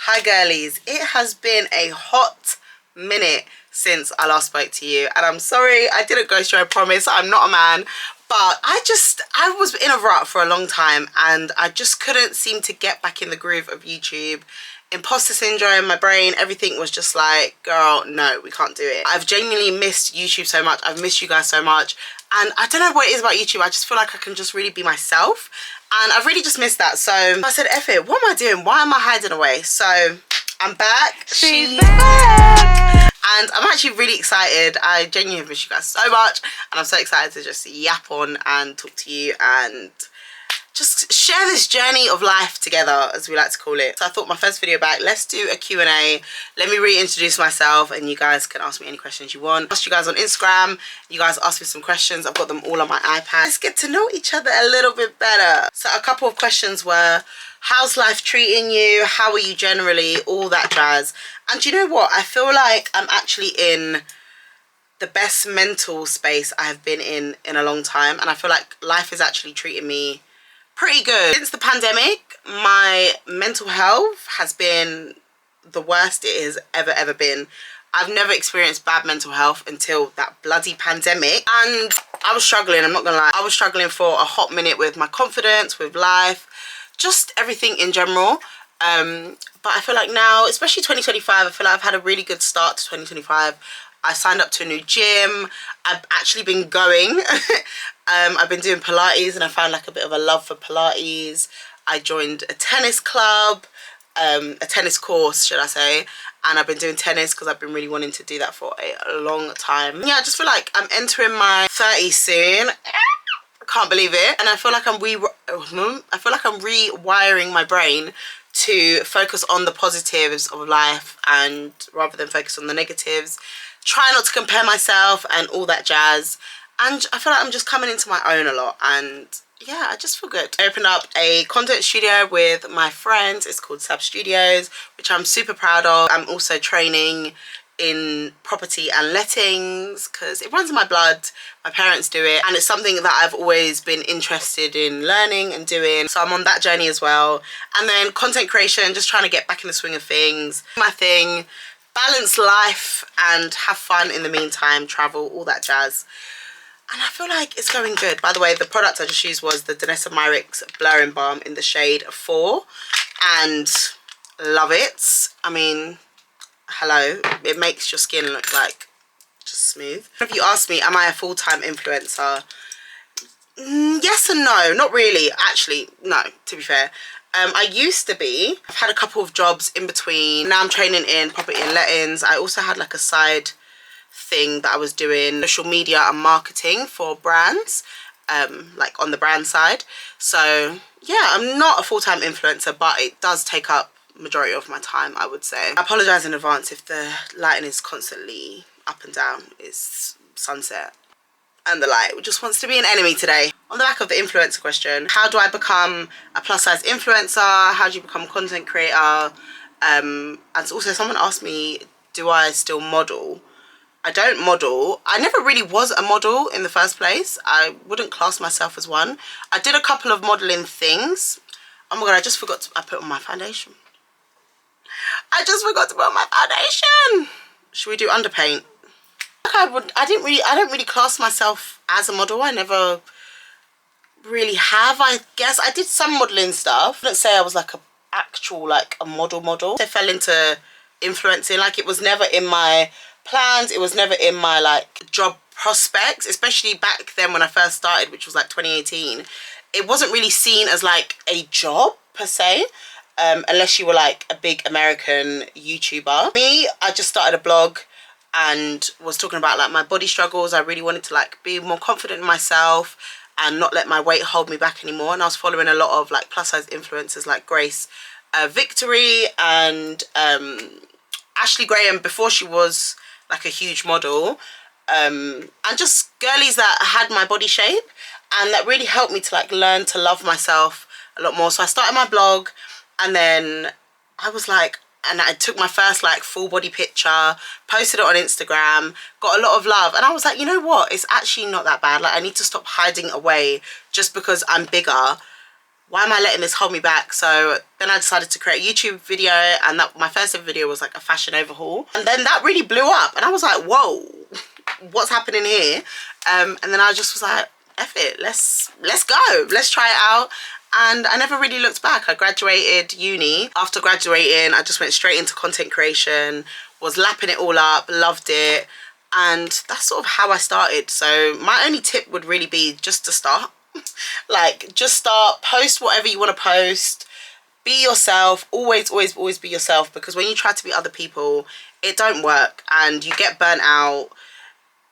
Hi girlies, it has been a hot minute since I last spoke to you, and I'm sorry I didn't ghost you, I promise. I'm not a man, but I was in a rut for a long time and I just couldn't seem to get back in the groove of YouTube. Imposter syndrome, my brain, everything was just like, girl, no, we can't do it. I've genuinely missed YouTube so much. I've missed you guys so much, and I don't know what it is about YouTube. I just feel like I can just really be myself, and I've really just missed that. So I said, F it, what am I doing? Why am I hiding away? So I'm back. She's back. And I'm actually really excited. I genuinely have missed you guys so much, and I'm so excited to just yap on and talk to you and just share this journey of life together, as we like to call it. So I thought my first video back, let's do a Q&A. Let me reintroduce myself and you guys can ask me any questions you want. I asked you guys on Instagram, you guys asked me some questions. I've got them all on my iPad. Let's get to know each other a little bit better. So a couple of questions were, how's life treating you? How are you generally? All that jazz. And you know what? I feel like I'm actually in the best mental space I have been in a long time. And I feel like life is actually treating me pretty good. Since the pandemic, my mental health has been the worst it has ever been. I've never experienced bad mental health until that bloody pandemic, and I was struggling, I'm not gonna lie. I was struggling for a hot minute with my confidence, with life, just everything in general. But I feel like now, especially 2025, I feel like I've had a really good start to 2025. I signed up to a new gym. I've actually been going. I've been doing Pilates, and I found like a bit of a love for Pilates. I joined a tennis club, a tennis course, should I say. And I've been doing tennis because I've been really wanting to do that for a long time. Yeah, I just feel like I'm entering my 30s soon. I can't believe it. And I feel like I'm rewiring my brain to focus on the positives of life, and rather than focus on the negatives. Try not to compare myself and all that jazz. And I feel like I'm just coming into my own a lot, and yeah, I just feel good. I opened up a content studio with my friends. It's called Sab Studios, which I'm super proud of. I'm also training in property and lettings because it runs in my blood. My parents do it, and it's something that I've always been interested in learning and doing. So I'm on that journey as well. And then content creation, just trying to get back in the swing of things. My thing. Balance life and have fun in the meantime, travel, all that jazz. And I feel like it's going good. By the way, the product I just used was the Danessa Myricks Blurring Balm in the shade 4, and love it. I mean, hello, it makes your skin look like just smooth. If you ask me, am I a full-time influencer? Yes and no, not really. Actually, no, to be fair. I used to be. I've had a couple of jobs in between. Now I'm training in property and lettings. I also had like a side thing that I was doing, social media and marketing for brands, like on the brand side. So yeah, I'm not a full-time influencer, but it does take up majority of my time, I would say. I apologize in advance if the lighting is constantly up and down. It's sunset and the light just wants to be an enemy today. On the back of the influencer question, how do I become a plus size influencer? How do you become a content creator? And also someone asked me, do I still model? I don't model. I never really was a model in the first place. I wouldn't class myself as one. I did a couple of modeling things. Oh my god, I just forgot to put on my foundation. I just forgot to put on my foundation. Should we do underpaint? I don't really class myself as a model. I never really have, I guess. I did some modeling stuff. I wouldn't say I was like a model. I fell into influencing. Like, it was never in my plans. It was never in my like job prospects, especially back then when I first started, which was like 2018. It wasn't really seen as like a job per se, unless you were like a big American YouTuber. Me, I just started a blog and was talking about like my body struggles. I really wanted to like be more confident in myself and not let my weight hold me back anymore. And I was following a lot of like plus size influencers like Grace Victory and Ashley Graham before she was like a huge model, and just girlies that had my body shape, and that really helped me to like learn to love myself a lot more. So I started my blog, and then I was like, and I took my first like full body picture, posted it on Instagram, got a lot of love, and I was like, you know what, it's actually not that bad. Like, I need to stop hiding away just because I'm bigger. why am I letting this hold me back? So then I decided to create a YouTube video, and that my first ever video was like a fashion overhaul, and then that really blew up, and I was like, whoa, what's happening here? And then I just was like, F it, let's go, let's try it out. And I never really looked back. I graduated uni. After graduating, I just went straight into content creation, was lapping it all up, loved it, and that's sort of how I started. So my only tip would really be just to start. Like, just start, post whatever you want to post, be yourself, always be yourself, because when you try to be other people, it don't work and you get burnt out.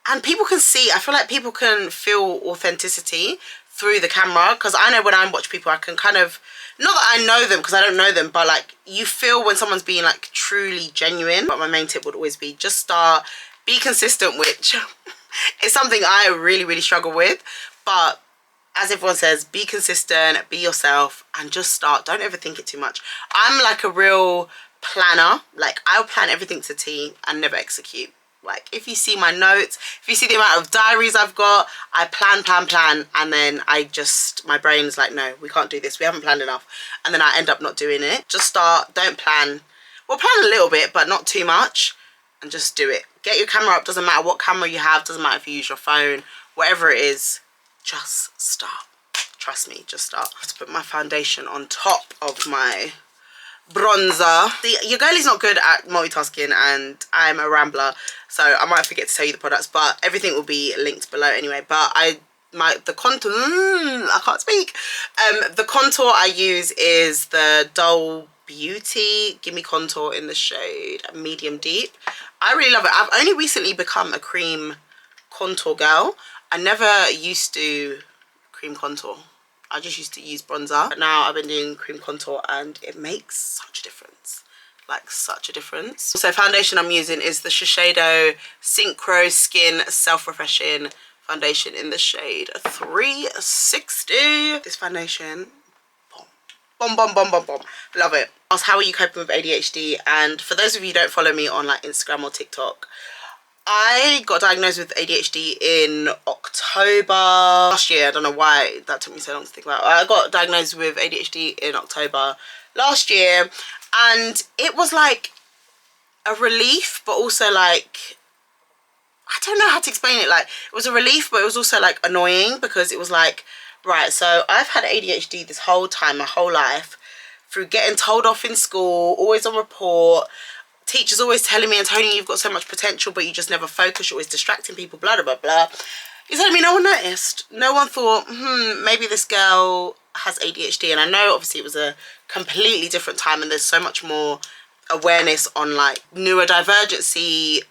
And people can see, I feel like people can feel authenticity through the camera, because I know when I watch people, I can kind of, not that I know them because I don't know them, but like you feel when someone's being like truly genuine. But my main tip would always be just start, be consistent, which is something I really struggle with. But as everyone says, be consistent, be yourself, and just start. Don't overthink it too much. I'm like a real planner. Like, I'll plan everything to T and never execute. Like, if you see my notes, if you see the amount of diaries I've got, I plan, and then my brain's like, no, we can't do this, we haven't planned enough, and then I end up not doing it. Just start, don't plan. Well, plan a little bit, but not too much, and just do it. Get your camera up, doesn't matter what camera you have, doesn't matter if you use your phone, whatever it is, just start. Trust me, just start. I have to put my foundation on top of my bronzer. See, your girlie's not good at multitasking, and I'm a rambler, so I might forget to tell you the products, but everything will be linked below anyway. But the contour, I can't speak. The contour I use is the Dull Beauty Gimme Contour in the shade Medium Deep. I really love it. I've only recently become a cream contour girl. I never used to cream contour. I just used to use bronzer, but now I've been doing cream contour and it makes such a difference, like such a difference. So foundation I'm using is the Shiseido Synchro Skin Self-Refreshing Foundation in the shade 360. This foundation, bomb. Love it. Ask, how are you coping with ADHD? And for those of you who don't follow me on like Instagram or TikTok, I got diagnosed with ADHD in October last year. I don't know why that took me so long to think about. I got diagnosed with ADHD in October last year, and it was like a relief, but also like, I don't know how to explain it. Like, it was a relief, but it was also like annoying, because it was like, right, so I've had ADHD this whole time, my whole life, through getting told off in school, always on report, teachers always telling me, Antonia, you've got so much potential, but you just never focus, you're always distracting people, blah blah blah. You're telling me no one noticed, no one thought, maybe this girl has ADHD. And I know obviously it was a completely different time, and there's so much more awareness on like neurodivergency,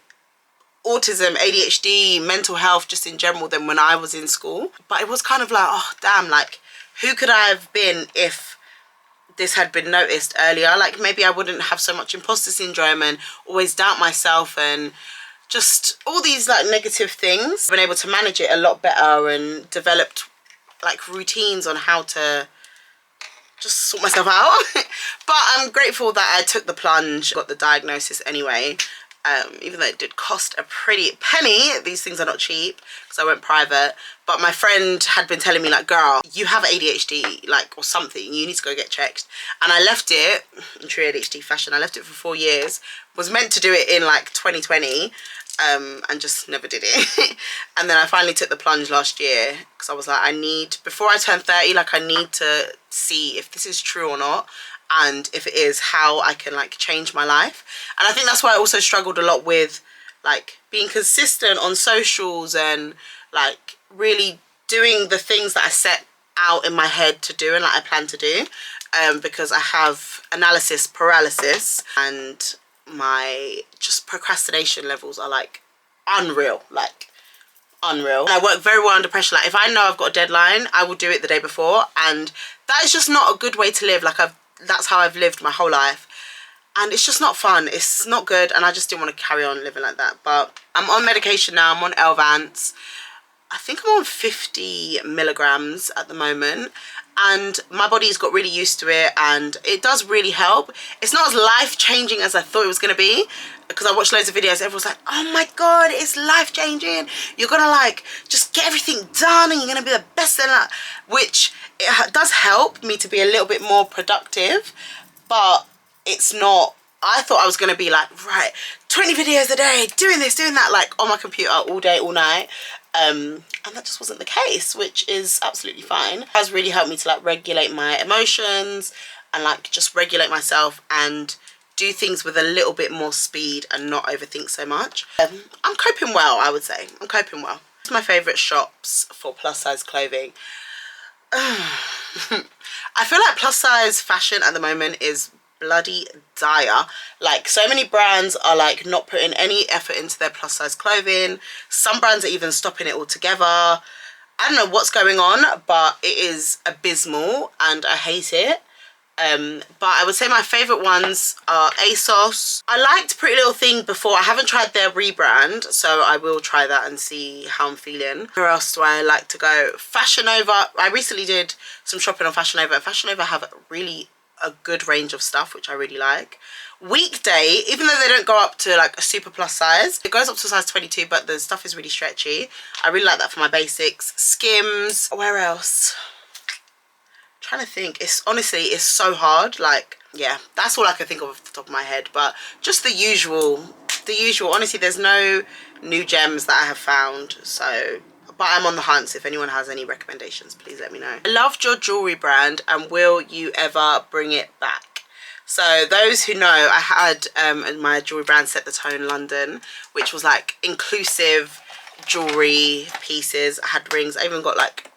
autism, ADHD, mental health just in general than when I was in school. But it was kind of like, oh damn, like who could I have been if this had been noticed earlier? Like, maybe I wouldn't have so much imposter syndrome and always doubt myself and just all these like negative things. I've been able to manage it a lot better and developed like routines on how to just sort myself out. But I'm grateful that I took the plunge, got the diagnosis anyway. Even though it did cost a pretty penny, these things are not cheap, because I went private. But my friend had been telling me like, girl, you have ADHD, like, or something, you need to go get checked. And I left it, in true ADHD fashion, I left it for 4 years, was meant to do it in like 2020, and just never did it. And then I finally took the plunge last year, because I was like, before I turn 30, like I need to see if this is true or not, and if it is, how I can like change my life. And I think that's why I also struggled a lot with like being consistent on socials and like really doing the things that I set out in my head to do and like I plan to do, because I have analysis paralysis, and my just procrastination levels are like unreal, like unreal. And I work very well under pressure. Like if I know I've got a deadline, I will do it the day before, and that is just not a good way to live. Like that's how I've lived my whole life, and it's just not fun, it's not good, and I just didn't want to carry on living like that. But I'm on medication now, I'm on Elvance. I think I'm on 50 milligrams at the moment, and my body's got really used to it, and it does really help. It's not as life-changing as I thought it was going to be, because I watched loads of videos, everyone's like, oh my god, it's life-changing, you're gonna like just get everything done and you're gonna be the best in that, which it does help me to be a little bit more productive, but it's not. I thought I was going to be like, right, 20 videos a day, doing this, doing that, like on my computer all day, all night. And that just wasn't the case, which is absolutely fine. It has really helped me to like regulate my emotions and like just regulate myself and do things with a little bit more speed and not overthink so much. I'm coping well, I would say. I'm coping well. It's my favourite shops for plus size clothing. I feel like plus size fashion at the moment is bloody dire. Like, so many brands are like not putting any effort into their plus size clothing. Some brands are even stopping it altogether. I don't know what's going on, but it is abysmal and I hate it. But I would say my favourite ones are ASOS. I liked Pretty Little Thing before. I haven't tried their rebrand, so I will try that and see how I'm feeling. Where else do I like to go? Fashion Nova. I recently did some shopping on Fashion Nova. Fashion Nova have really a good range of stuff, which I really like. Weekday, even though they don't go up to like a super plus size, it goes up to size 22, but the stuff is really stretchy. I really like that for my basics. Skims. Where else? Trying to think. It's honestly, it's so hard. Like, yeah, that's all I can think of off the top of my head, but just the usual. Honestly, there's no new gems that I have found, so, but I'm on the hunt, so if anyone has any recommendations, please let me know. I loved your jewelry brand, and will you ever bring it back? So those who know, I had my jewelry brand Set the Tone London, which was like inclusive jewelry pieces. I had rings. I even got like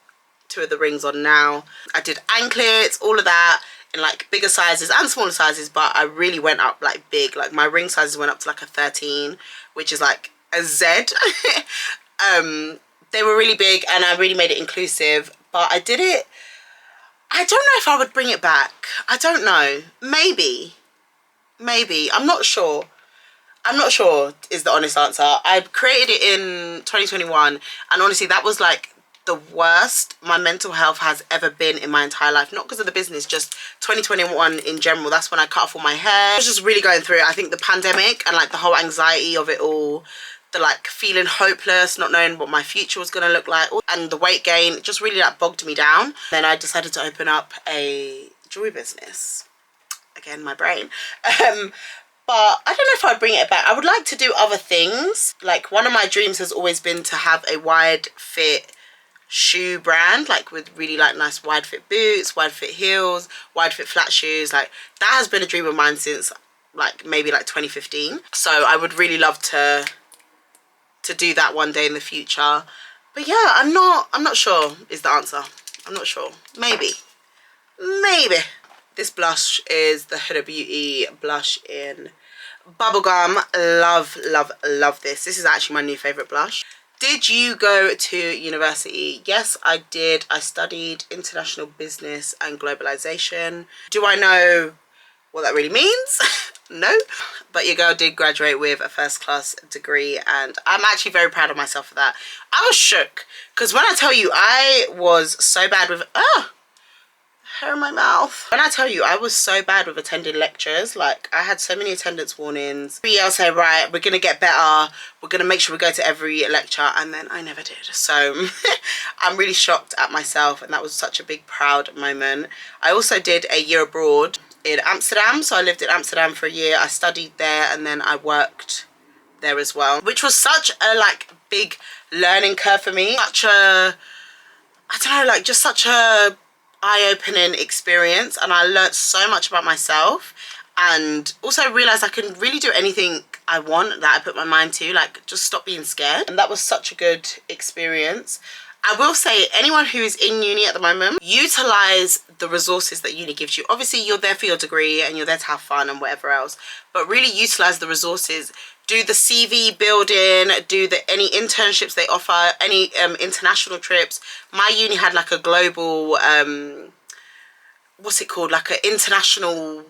2 of the rings on now. I did anklets, all of that in like bigger sizes and smaller sizes, but I really went up like big. Like my ring sizes went up to like a 13, which is like a Z. They were really big and I really made it inclusive, but I did it. I don't know if I would bring it back. I don't know. Maybe. I'm not sure. Is the honest answer. I created it in 2021 and honestly that was like the worst my mental health has ever been in my entire life. Not because of the business, just 2021 in general. That's when I cut off all my hair. I was just really going through it. I think the pandemic and like the whole anxiety of it all, the like feeling hopeless, not knowing what my future was going to look like, and the weight gain just really like bogged me down. Then I decided to open up a jewelry business. Again, my brain. But I don't know if I'd bring it back. I would like to do other things. Like one of my dreams has always been to have a wide fit shoe brand, like with really like nice wide fit boots, wide fit heels, wide fit flat shoes. Like that has been a dream of mine since like maybe like 2015. So I would really love to do that one day in the future. But yeah, I'm not sure is the answer. I'm not sure. Maybe. This blush is the Huda Beauty blush in Bubblegum. Love this. This is actually my new favorite blush. Did you go to university? Yes, I did. I studied international business and globalization. Do I know what that really means? No. But your girl did graduate with a first-class degree and I'm actually very proud of myself for that. I was shook because when I tell you I was so bad with hair in my mouth. When I tell you I was so bad with attending lectures, like I had so many attendance warnings. Every year I'll say, right, we're gonna get better, we're gonna make sure we go to every lecture, and then I never did. So I'm really shocked at myself and that was such a big proud moment. I also did a year abroad in Amsterdam, so I lived in Amsterdam for a year. I studied there and then I worked there as well, which was such a like big learning curve for me. Such a, I don't know, like just such a eye-opening experience, and I learned so much about myself and also realized I can really do anything I want that I put my mind to, like just stop being scared. And that was such a good experience. I will say anyone who is in uni at the moment, utilize the resources that uni gives you. Obviously you're there for your degree and you're there to have fun and whatever else, but really utilize the resources. Do the CV building, do any internships they offer, any international trips. My uni had like a global, what's it called? Like an international,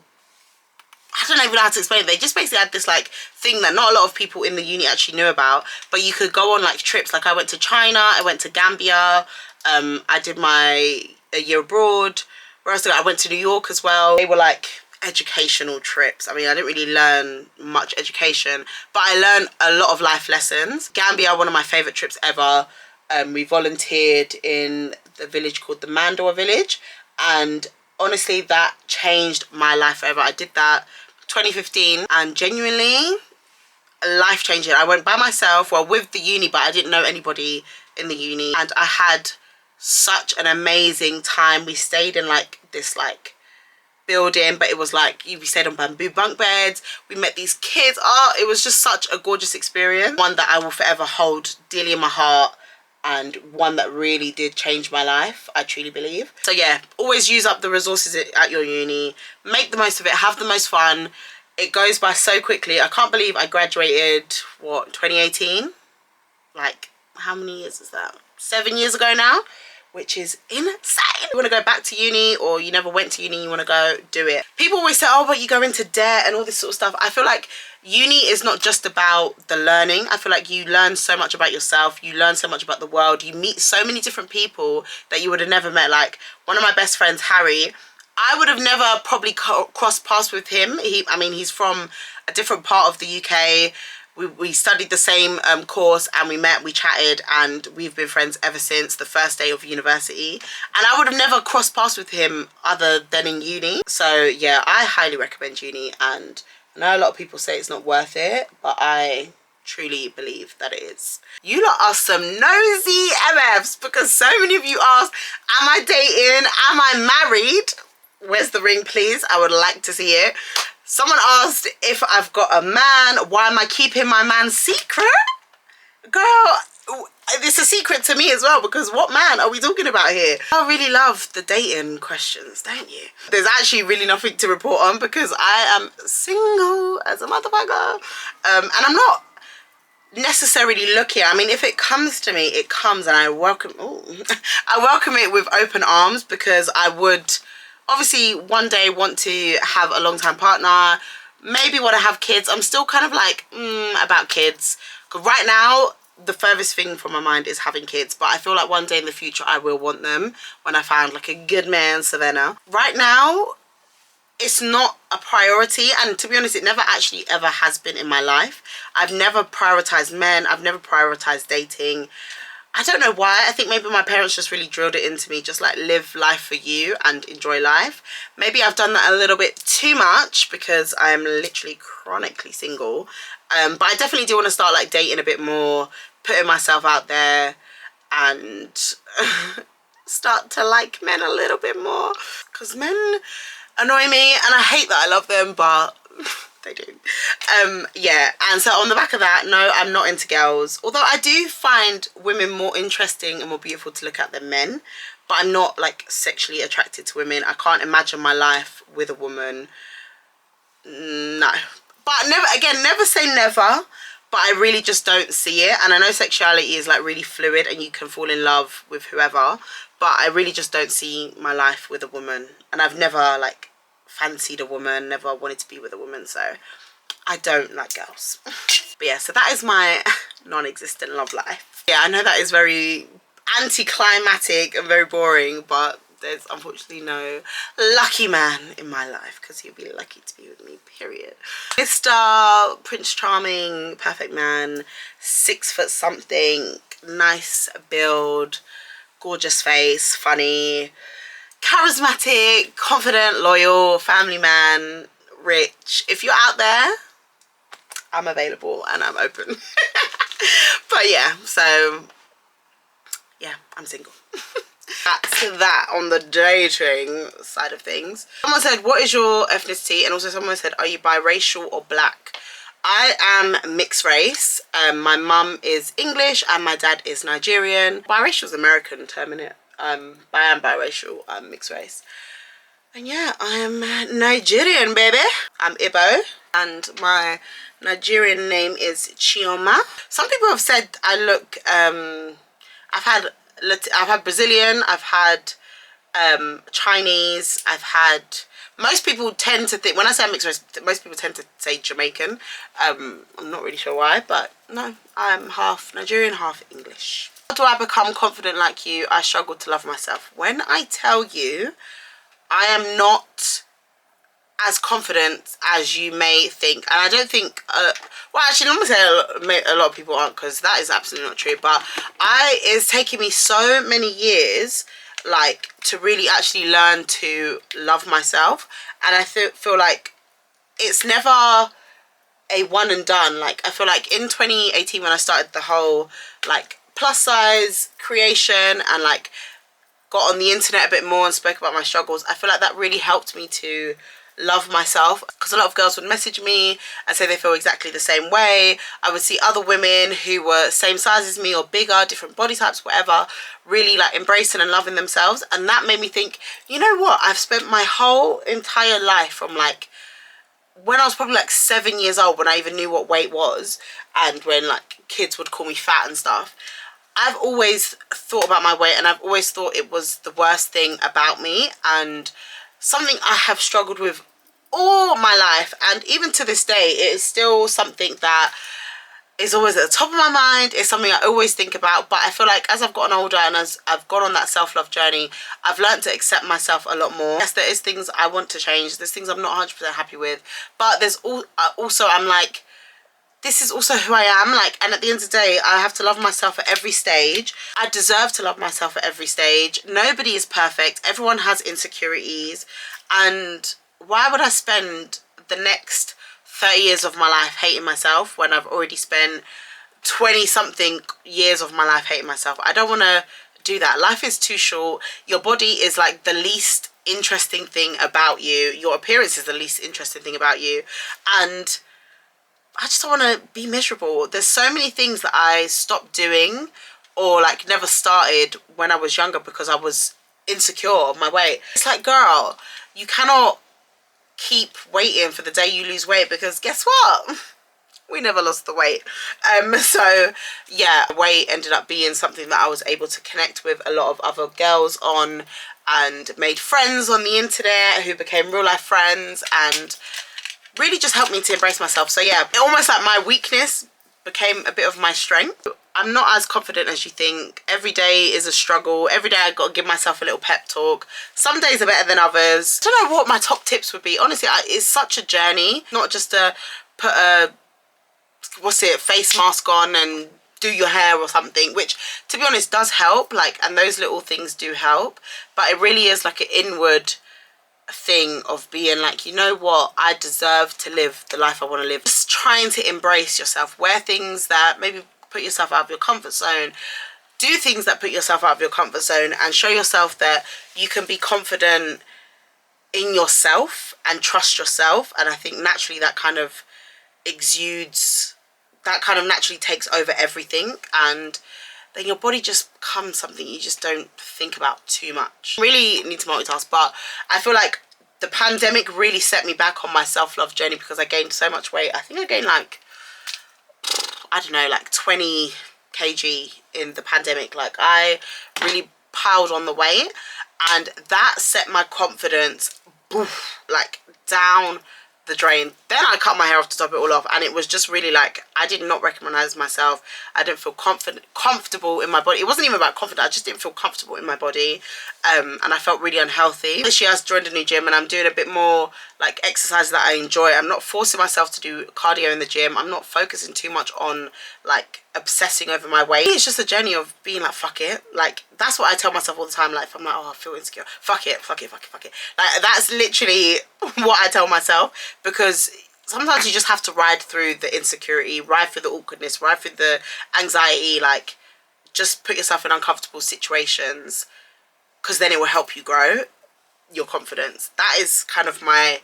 I don't even know how to explain it. They just basically had this like thing that not a lot of people in the uni actually knew about, but you could go on like trips. Like I went to China, I went to Gambia, I did a year abroad. Where else did I went to New York as well. They were like educational trips. I mean, I didn't really learn much education, but I learned a lot of life lessons. Gambia, one of my favorite trips ever. We volunteered in the village called the Mandor village, and honestly that changed my life forever. I did that 2015 and genuinely life changing. I went by myself, well, with the uni, but I didn't know anybody in the uni, and I had such an amazing time. We stayed in like this like building, but it was like we stayed on bamboo bunk beds. We met these kids. Oh, it was just such a gorgeous experience, one that I will forever hold dearly in my heart, and one that really did change my life, I truly believe. So yeah, always use up the resources at your uni, make the most of it, have the most fun. It goes by so quickly. I can't believe I graduated, what, 2018? Like, how many years is that? 7 years ago now, which is insane. You want to go back to uni, or you never went to uni, you want to go, do it. People always say, oh, but you go into debt and all this sort of stuff. I feel like uni is not just about the learning. I feel like you learn so much about yourself. You learn so much about the world. You meet so many different people that you would have never met. Like, one of my best friends, Harry, I would have never probably crossed paths with him. I mean, he's from a different part of the UK. We studied the same course, and we met, we chatted, and we've been friends ever since the first day of university. And I would have never crossed paths with him other than in uni. So yeah, I highly recommend uni, and I know a lot of people say it's not worth it, but I truly believe that it is. You lot are some nosy MFs, because so many of you asked, am I dating? Am I married? Where's the ring, please? I would like to see it. Someone asked if I've got a man. Why am I keeping my man secret? Girl, it's a secret to me as well, because what man are we talking about here? I really love the dating questions, don't you? There's actually really nothing to report on, because I am single as a motherfucker. And I'm not necessarily looking. I mean, if it comes to me, it comes, and I welcome I welcome it with open arms, because I would obviously one day want to have a long-time partner, maybe want to have kids. I'm still kind of like about kids, because right now the furthest thing from my mind is having kids, but I feel like one day in the future I will want them, when I found like a good man, Savannah. Right now it's not a priority, and to be honest, it never actually ever has been in my life. I've never prioritized men. I've never prioritized dating. I don't know why. I think maybe my parents just really drilled it into me, just like live life for you and enjoy life. Maybe I've done that a little bit too much, because I'm literally chronically single. But I definitely do want to start like dating a bit more, putting myself out there, and start to like men a little bit more, because men annoy me, and I hate that I love them, but they do. Yeah, and so on the back of that, no, I'm not into girls, although I do find women more interesting and more beautiful to look at than men, but I'm not like sexually attracted to women. I can't imagine my life with a woman. No, but never say never, but I really just don't see it. And I know sexuality is like really fluid, and you can fall in love with whoever, but I really just don't see my life with a woman, and I've never like fancied a woman, never wanted to be with a woman, so I don't like girls. But yeah, so that is my non-existent love life. Yeah, I know that is very anticlimactic and very boring, but there's unfortunately no lucky man in my life, because he'll be lucky to be with me, period. Mr. Prince Charming, perfect man, 6 foot something, nice build, gorgeous face, funny, charismatic, confident, loyal, family man, rich. If you're out there, I'm available and I'm open. But yeah, so yeah, I'm single. That's that on the dating side of things. Someone said, what is your ethnicity? And also someone said, are you biracial or black? I am mixed race. My mum is English and my dad is Nigerian. Biracial is American term, innit? I am biracial, I'm mixed race. And yeah, I am Nigerian, baby. I'm Igbo, and my Nigerian name is Chioma. Some people have said I look, I've had Brazilian, I've had Chinese, I've had, most people tend to think, when I say I'm mixed race, most people tend to say Jamaican. I'm not really sure why, but no, I'm half Nigerian, half English. How do I become confident like you? I struggle to love myself. When I tell you, I am not as confident as you may think. And I don't think well, actually, let me say a lot of people aren't, because that is absolutely not true. But it's taken me so many years, like, to really actually learn to love myself. And I feel like it's never a one and done. Like, I feel like in 2018, when I started the whole like plus size creation and like got on the internet a bit more and spoke about my struggles, I feel like that really helped me to love myself, because a lot of girls would message me and say they feel exactly the same way. I would see other women who were same size as me or bigger, different body types, whatever, really like embracing and loving themselves. And that made me think, you know what, I've spent my whole entire life from like when I was probably like 7 years old, when I even knew what weight was, and when like kids would call me fat and stuff, I've always thought about my weight, and I've always thought it was the worst thing about me, and something I have struggled with all my life. And even to this day, it is still something that is always at the top of my mind. It's something I always think about. But I feel like as I've gotten older and as I've gone on that self-love journey, I've learned to accept myself a lot more. Yes, there is things I want to change. There's things I'm not 100% happy with. But there's also, I'm like, this is also who I am. Like, and at the end of the day, I have to love myself at every stage. I deserve to love myself at every stage. Nobody is perfect. Everyone has insecurities. And why would I spend the next 30 years of my life hating myself when I've already spent 20 something years of my life hating myself? I don't want to do that. Life is too short. Your body is like the least interesting thing about you. Your appearance is the least interesting thing about you. And I just don't want to be miserable. There's so many things that I stopped doing or like never started when I was younger because I was insecure of my weight. It's like, girl, you cannot keep waiting for the day you lose weight, because guess what? We never lost the weight. So yeah, weight ended up being something that I was able to connect with a lot of other girls on, and made friends on the internet who became real life friends, and really just helped me to embrace myself. So yeah, almost like my weakness became a bit of my strength. I'm not as confident as you think. Every day is a struggle. Every day I've got to give myself a little pep talk. Some days are better than others. I don't know what my top tips would be. Honestly, it's such a journey. Not just to put a, face mask on and do your hair or something, which to be honest does help. Like, and those little things do help. But it really is like an inward thing of being like, you know what, I deserve to live the life I want to live. Just trying to embrace yourself. Wear things that maybe put yourself out of your comfort zone. Do things that put yourself out of your comfort zone, and show yourself that you can be confident in yourself and trust yourself. And I think naturally that kind of exudes, that kind of naturally takes over everything, and then your body just becomes something you just don't think about too much. Really need to multitask, but I feel like the pandemic really set me back on my self-love journey, because I gained so much weight. I think I gained like, I don't know, like 20 kg in the pandemic. Like, I really piled on the weight, and that set my confidence like down the drain. Then I cut my hair off to top it all off, and it was just really like, I did not recognize myself. I didn't feel comfortable in my body. It wasn't even about confidence, I just didn't feel comfortable in my body, and I felt really unhealthy. This year I joined a new gym, and I'm doing a bit more like exercise that I enjoy. I'm not forcing myself to do cardio in the gym. I'm not focusing too much on like obsessing over my weight. It's just a journey of being like, fuck it. Like, that's what I tell myself all the time. Like, if I'm like, oh, I feel insecure, fuck it, fuck it, fuck it, fuck it. Like, that's literally what I tell myself, because sometimes you just have to ride through the insecurity, ride through the awkwardness, ride through the anxiety. Like, just put yourself in uncomfortable situations, because then it will help you grow your confidence. That is kind of my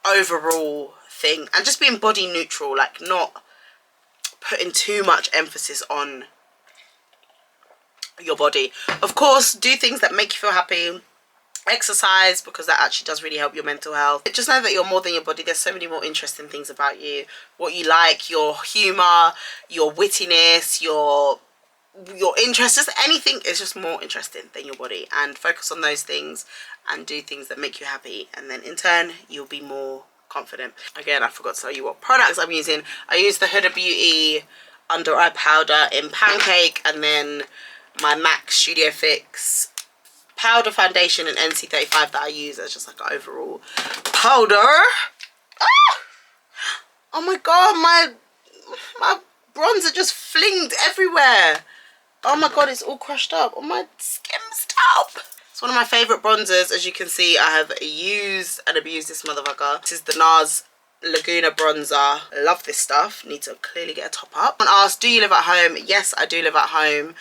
overall thing. And just being body neutral, like not putting too much emphasis on your body. Of course, do things that make you feel happy. Exercise, because that actually does really help your mental health. Just know that you're more than your body. There's so many more interesting things about you. What you like, your humor, your wittiness, your interests, just anything is just more interesting than your body. And focus on those things and do things that make you happy, and then in turn you'll be more confident. Again, I forgot to tell you what products I'm using. I use the Huda Beauty under eye powder in Pancake, and then my MAC Studio Fix powder foundation in NC35 that I use as just like an overall powder. Ah! Oh my god, my bronzer just flinged everywhere. Oh my god, it's all crushed up on my skin stuff. It's one of my favourite bronzers. As you can see, I have used and abused this motherfucker. This is the NARS Laguna bronzer. I love this stuff. Need to clearly get a top up. Someone asked, do you live at home? Yes, I do live at home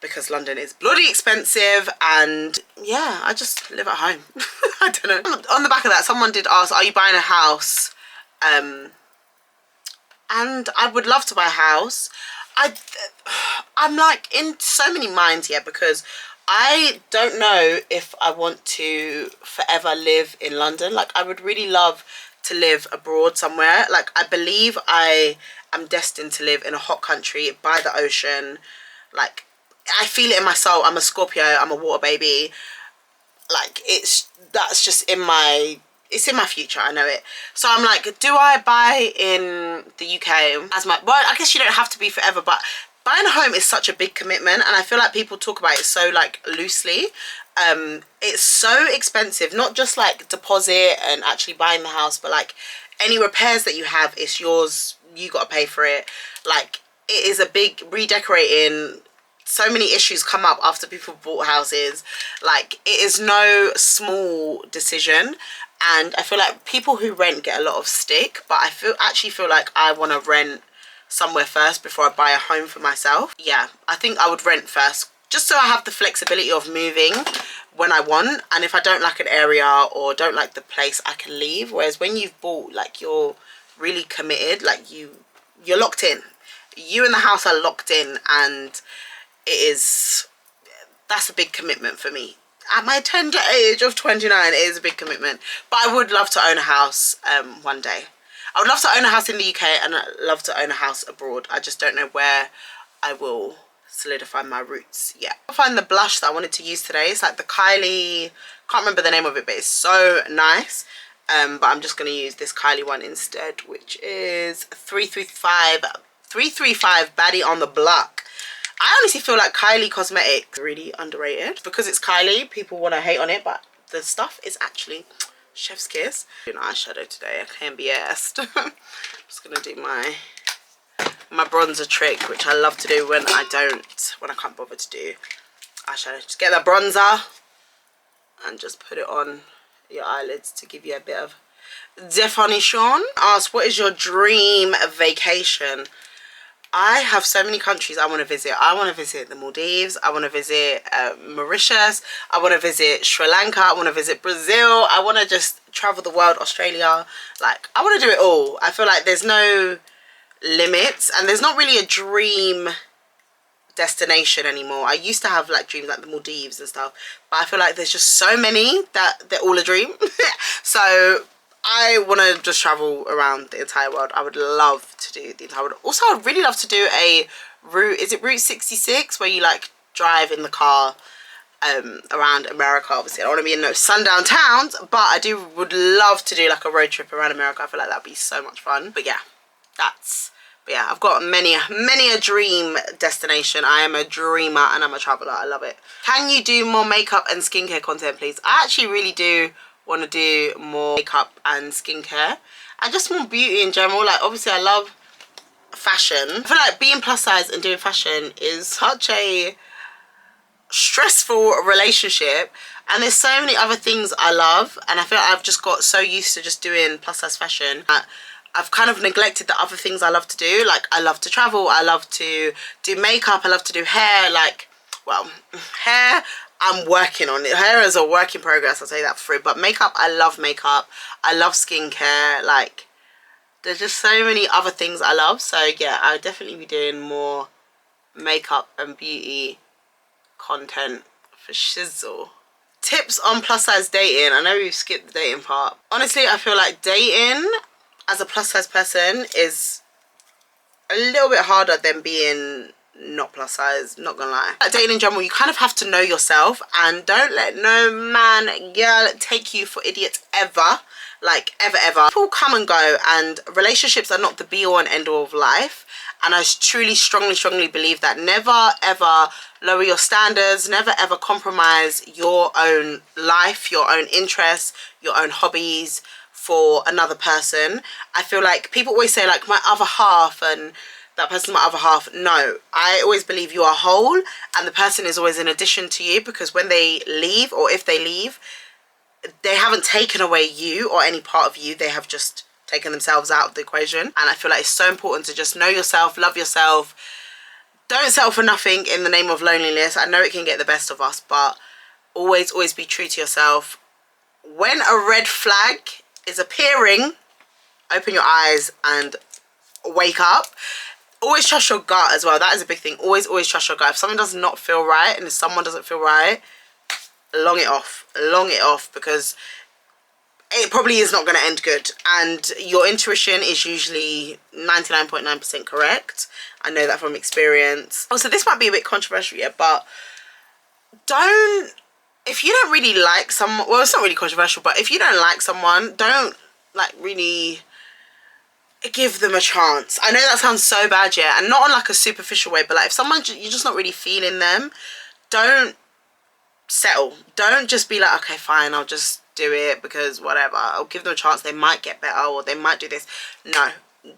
because London is bloody expensive, and yeah, I just live at home. I don't know. On the back of that, someone did ask, are you buying a house? And I would love to buy a house. I'm like in so many minds here because I don't know if I want to forever live in London. Like, I would really love to live abroad somewhere. Like, I believe I am destined to live in a hot country by the ocean. Like, I feel it in my soul. I'm a Scorpio, I'm a water baby. Like, that's just in my, it's in my future, I know it. So I'm like, do I buy in the UK as my, well, I guess you don't have to be forever, but buying a home is such a big commitment, and I feel like people talk about it so like loosely. It's so expensive, not just like deposit and actually buying the house, but like any repairs that you have, it's yours, you got to pay for it. Like, it is a big redecorating. So many issues come up after people bought houses. Like, it is no small decision, and I feel like people who rent get a lot of stick, but I actually feel like I want to rent somewhere first before I buy a home for myself. Yeah, I think I would rent first, just so I have the flexibility of moving when I want, and if I don't like an area or don't like the place, I can leave. Whereas when you've bought, like, you're really committed, like you're locked in. You and the house are locked in, and that's a big commitment for me. At my tender age of 29, it is a big commitment. But I would love to own a house one day. I would love to own a house in the UK, and I'd love to own a house abroad. I just don't know where I will solidify my roots yet. I find the blush that I wanted to use today. It's like the Kylie, can't remember the name of it, but it's so nice. But I'm just going to use this Kylie one instead, which is 335 Baddie on the Block. I honestly feel like Kylie Cosmetics really underrated. Because it's Kylie, people want to hate on it, but the stuff is actually chef's kiss. Doing eyeshadow today, I can't be asked. I'm just gonna do my bronzer trick, which I love to do when I can't bother to do eyeshadow. Just get that bronzer and just put it on your eyelids to give you a bit of definition. Ask, what is your dream vacation? I have so many countries I want to visit. I want to visit the Maldives. I want to visit Mauritius. I want to visit Sri Lanka. I want to visit Brazil. I want to just travel the world, Australia. Like, I want to do it all. I feel like there's no limits, and there's not really a dream destination anymore. I used to have like dreams like the Maldives and stuff, but I feel like there's just so many that they're all a dream. So I want to just travel around the entire world. I would love to do the entire world. Also, I'd really love to do a route, is it Route 66, where you like drive in the car around America. Obviously, I don't want to be in no sundown towns, but I would love to do like a road trip around America. I feel like that'd be so much fun. But yeah, I've got many a dream destination. I am a dreamer and I'm a traveler. I love it. Can you do more makeup and skincare content, please? I actually really do want to do more makeup and skincare and just more beauty in general. Like, obviously I love fashion. I feel like being plus size and doing fashion is such a stressful relationship, and there's so many other things I love, and I feel like I've just got so used to just doing plus size fashion that I've kind of neglected the other things I love to do. Like, I love to travel, I love to do makeup, I love to do hair. Like, well, hair, I'm working on it. Hair is a work in progress, I'll say that for free. But makeup, I love skincare. Like, there's just so many other things I love. So yeah, I would definitely be doing more makeup and beauty content for shizzle. Tips on plus size dating. I know we've skipped the dating part. Honestly, I feel like dating as a plus size person is a little bit harder than being not plus size, not gonna lie. Like, dating in general, you kind of have to know yourself, and don't let no man, girl take you for idiots ever. like ever. People come and go, and relationships are not the be all and end all of life. And I truly, strongly believe that never ever lower your standards, never ever compromise your own life, your own interests, your own hobbies for another person. I feel like people always say like my other half and that person's my other half. No, I always believe you are whole, and the person is always in addition to you, because when they leave, or if they leave, they haven't taken away you or any part of you, they have just taken themselves out of the equation. And I feel like it's so important to just know yourself, love yourself, don't settle for nothing in the name of loneliness. I know it can get the best of us, but always be true to yourself. When a red flag is appearing, open your eyes and wake up. Always trust your gut as well. That is a big thing. Always trust your gut. If something does not feel right, and if someone doesn't feel right, long it off, because it probably is not going to end good. And your intuition is usually 99.9% correct. I know that from experience. Also, this might be a bit controversial, yeah, but if you don't really like someone, well, it's not really controversial, but if you don't like someone, don't like really give them a chance. I know that sounds so bad, yeah, and not on like a superficial way, but like if someone, you're just not really feeling them, don't settle. Don't just be like, okay, fine, I'll just do it because whatever. I'll give them a chance. They might get better, or they might do this. No,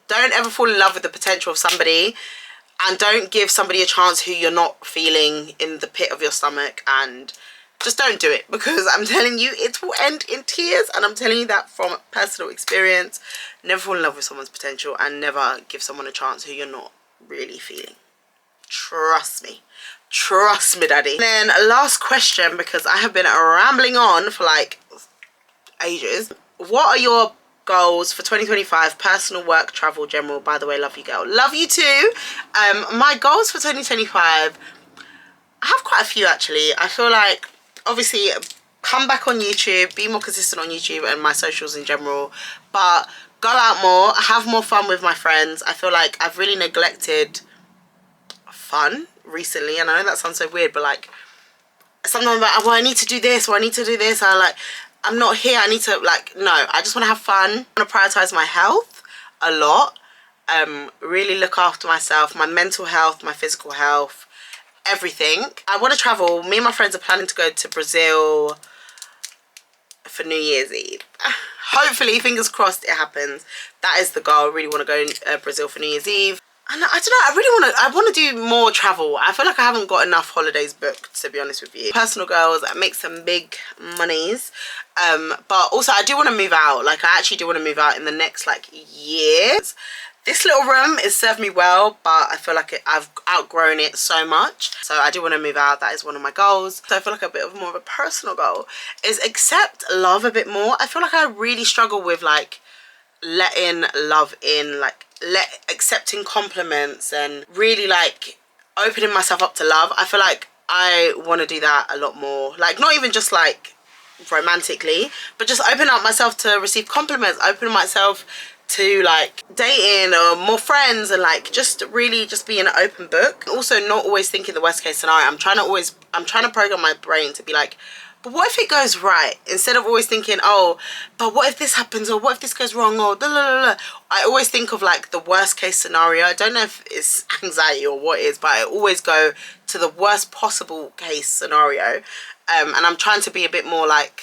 don't ever fall in love with the potential of somebody, and don't give somebody a chance who you're not feeling in the pit of your stomach. And just don't do it, because I'm telling you, it will end in tears. And I'm telling you that from personal experience. Never fall in love with someone's potential, and never give someone a chance who you're not really feeling. Trust me, daddy. And then last question, because I have been rambling on for like ages. What are your goals for 2025? Personal, work, travel, general? By the way, love you, girl. Love you too. My goals for 2025, I have quite a few actually. I feel like, obviously, come back on YouTube, be more consistent on YouTube and my socials in general, but go out more, have more fun with my friends. I feel like I've really neglected fun recently, and I know that sounds so weird, but like sometimes I'm like, well, I need to do this, or I need to do this, I'm not here, I need to, like, no, I just want to have fun. I want to prioritize my health a lot, really look after myself, my mental health, my physical health, everything. I want to travel. Me and my friends are planning to go to Brazil for New Year's Eve. Hopefully, fingers crossed, it happens. That is the goal. I really want to go to Brazil for New Year's Eve. And I don't know, I want to do more travel. I feel like I haven't got enough holidays booked, to be honest with you. Personal goals, make some big monies. But also I do want to move out. Like, I actually do want to move out in the next like years. This little room has served me well, but I feel like I've outgrown it so much. So I do want to move out. That is one of my goals. So I feel like a bit of more of a personal goal is accept love a bit more. I feel like I really struggle with like letting love in, like accepting compliments and really like opening myself up to love. I feel like I want to do that a lot more. Like, not even just like romantically, but just open up myself to receive compliments, open myself to like dating or more friends, and like just really just be an open book. Also, not always thinking the worst case scenario. I'm trying to program my brain to be like, but what if it goes right? Instead of always thinking, oh, but what if this happens, or what if this goes wrong, or blah, blah, blah. I always think of like the worst case scenario. I don't know if it's anxiety or what it is, but I always go to the worst possible case scenario. And I'm trying to be a bit more like,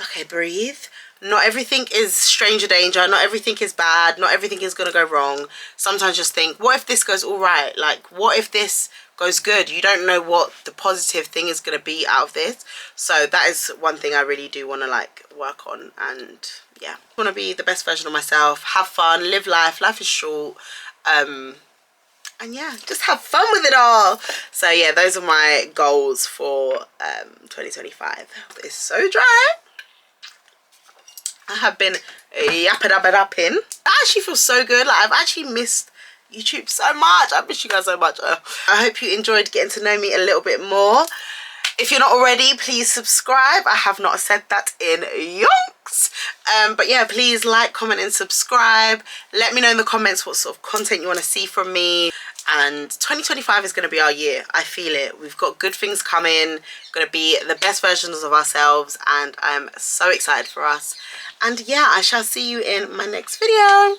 okay, breathe. Not everything is stranger danger. Not everything is bad. Not everything is going to go wrong. Sometimes just think, what if this goes all right? Like, what if this goes good? You don't know what the positive thing is going to be out of this. So that is one thing I really do want to like work on. And yeah, I want to be the best version of myself. Have fun. Live life. Life is short. And yeah, just have fun with it all. So yeah, those are my goals for 2025. It's so dry. I have been yapping. I actually feel so good. Like, I've actually missed YouTube so much. I miss you guys so much. I hope you enjoyed getting to know me a little bit more. If you're not already, please subscribe. I have not said that in yonks. But yeah, please like, comment and subscribe. Let me know in the comments what sort of content you want to see from me. And 2025 is going to be our year. I feel it. We've got good things coming. Going to be the best versions of ourselves, and I'm so excited for us. And yeah, I shall see you in my next video.